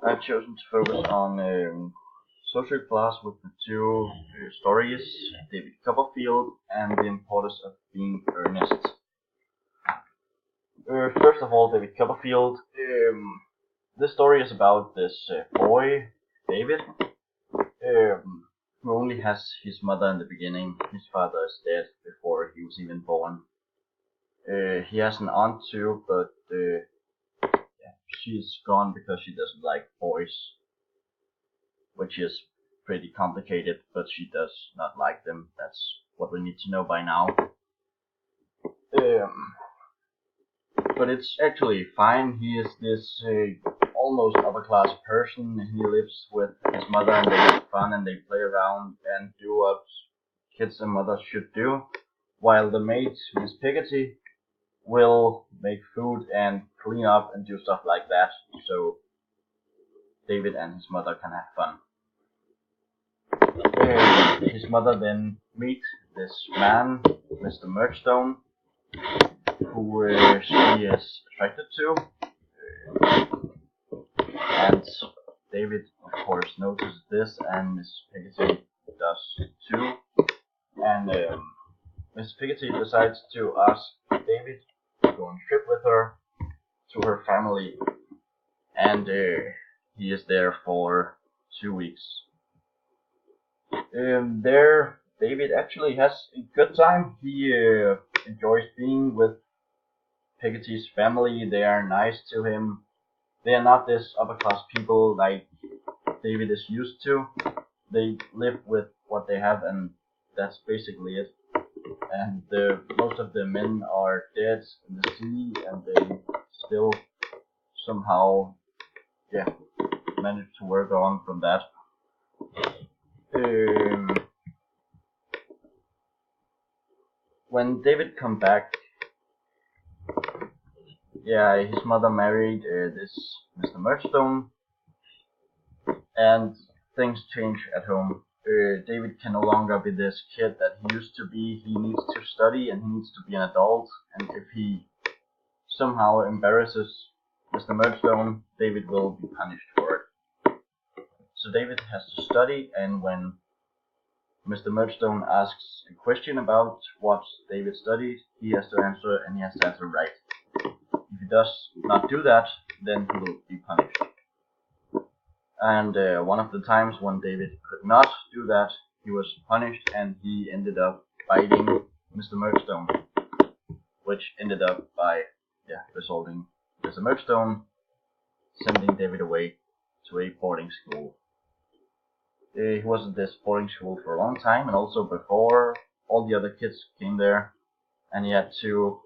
I've chosen to focus on social class with the two stories, David Copperfield and the importance of being earnest. First of all, David Copperfield. This story is about this boy, David, who only has his mother in the beginning. His father is dead before he was even born. He has an aunt too, but she's gone because she doesn't like boys, which is pretty complicated, but she does not like them. That's what we need to know by now. But it's actually fine. He is this almost upper class person. He lives with his mother and they have fun and they play around and do what kids and mothers should do, while the maid, Miss Pigotty, will make food and clean up and do stuff like that, so David and his mother can have fun. His mother then meets this man, Mr. Murdstone, who she is attracted to, and David of course notices this, and Miss Pigotty does too, and Miss Pigotty decides to ask David to go on a trip with her to her family, and he is there for 2 weeks. There, David actually has a good time. He enjoys being with Pigotty's family. They are nice to him. They are not this upper class people like David is used to. They live with what they have, and that's basically it. And most of the men are dead in the sea, and they still somehow manage to work on from that. When David come back, his mother married this Mr. Murdstone, and things change at home. David can no longer be this kid that he used to be. He needs to study and he needs to be an adult, and if he somehow embarrasses Mr. Murdstone, David will be punished for it. So David has to study, and when Mr. Murdstone asks a question about what David studied, he has to answer, and he has to answer right. If he does not do that, then he will be punished. And one of the times when David could not do that, he was punished, and he ended up biting Mr. Murdstone, which ended up by resulting Mr. Murdstone sending David away to a boarding school. He was at this boarding school for a long time, and also before all the other kids came there, and he had to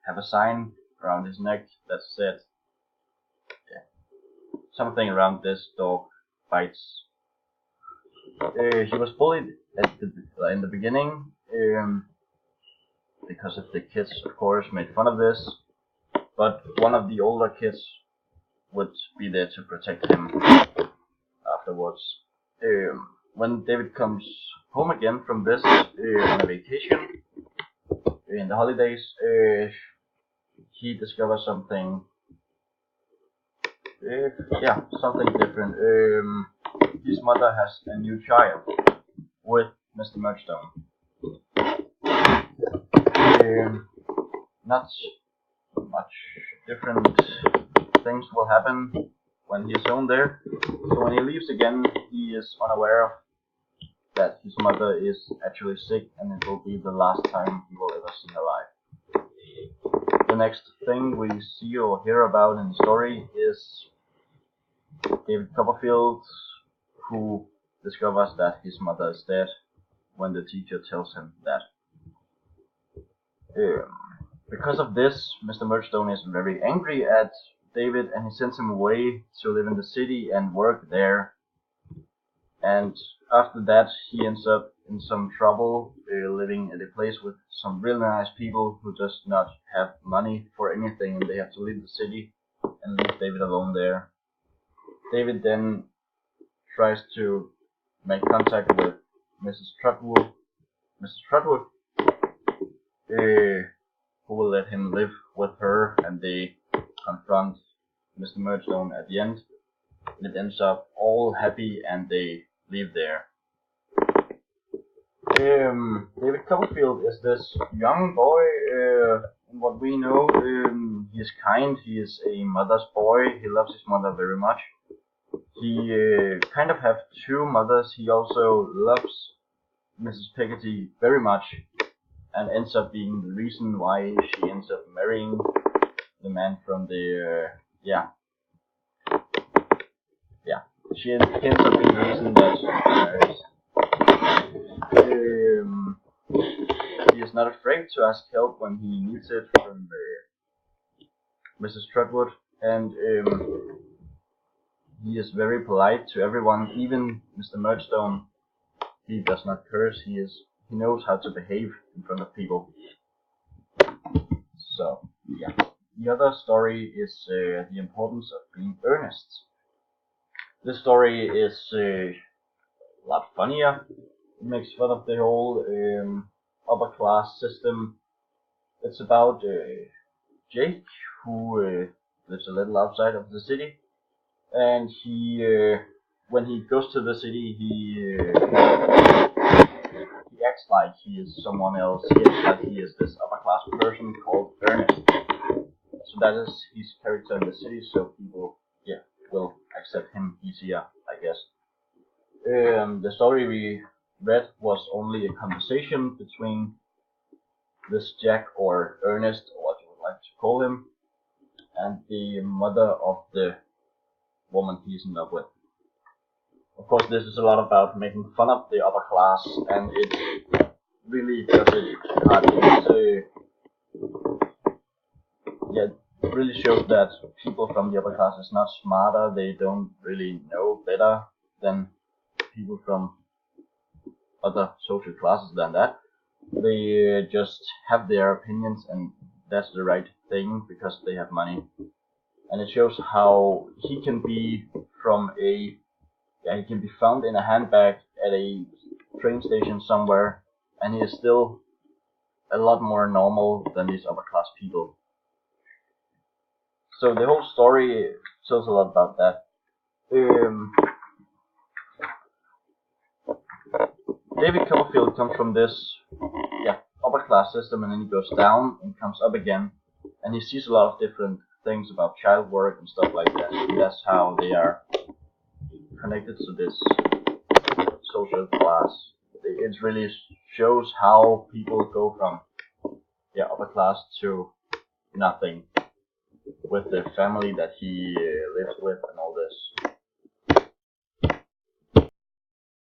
have a sign around his neck that said something around this dog bites. He was bullied in the beginning because of the kids, of course, made fun of this, but one of the older kids would be there to protect him afterwards. When David comes home again from this on a vacation in the holidays, he discovers something something different. His mother has a new child with Mr. Murdstone. Not much different things will happen when he is home there. So when he leaves again, he is unaware of that his mother is actually sick, and it will be the last time he will ever see her alive. The next thing we see or hear about in the story is David Copperfield, who discovers that his mother is dead when the teacher tells him that. Because of this, Mr. Murdstone is very angry at David, and he sends him away to live in the city and work there. And after that, he ends up in some trouble, living at a place with some really nice people who does not have money for anything, and they have to leave the city and leave David alone there. David then tries to make contact with Mrs. Trotwood, who will let him live with her, and they confront Mr. Murdstone at the end. it ends up all happy and they live there. David Copperfield is this young boy. In what we know, he is kind. He is a mother's boy. He loves his mother very much. He kind of have two mothers. He also loves Mrs. Peggotty very much, and ends up being the reason why she ends up marrying the man from the she ends up being the reason that she marries. He is not afraid to ask help when he needs it from Mrs. Trotwood, and he is very polite to everyone, even Mr. Murdstone. He does not curse. He knows how to behave in front of people. So yeah. The other story is the importance of being earnest. This story is a lot funnier. It makes fun of the whole upper class system. It's about Jake, who lives a little outside of the city, and he when he goes to the city, he acts like he is someone else. He acts like he is this upper class person called Ernest. So that is his character in the city, so people will accept him easier, I guess. The story we read was only a conversation between this Jack, or Ernest, or what you would like to call him, and the mother of the woman he's in love with. Of course, this is a lot about making fun of the upper class, and it really does it hard. It really shows that people from the upper class is not smarter. They don't really know better than people from other social classes than that. They just have their opinions, and that's the right thing because they have money. And it shows how he can be he can be found in a handbag at a train station somewhere, and he is still a lot more normal than these upper class people. So the whole story tells a lot about that. David Copperfield comes from this upper class system, and then he goes down and comes up again, and he sees a lot of different things about child work and stuff like that. And that's how they are connected to this social class. It really shows how people go from upper class to nothing with the family that he lives with and all this.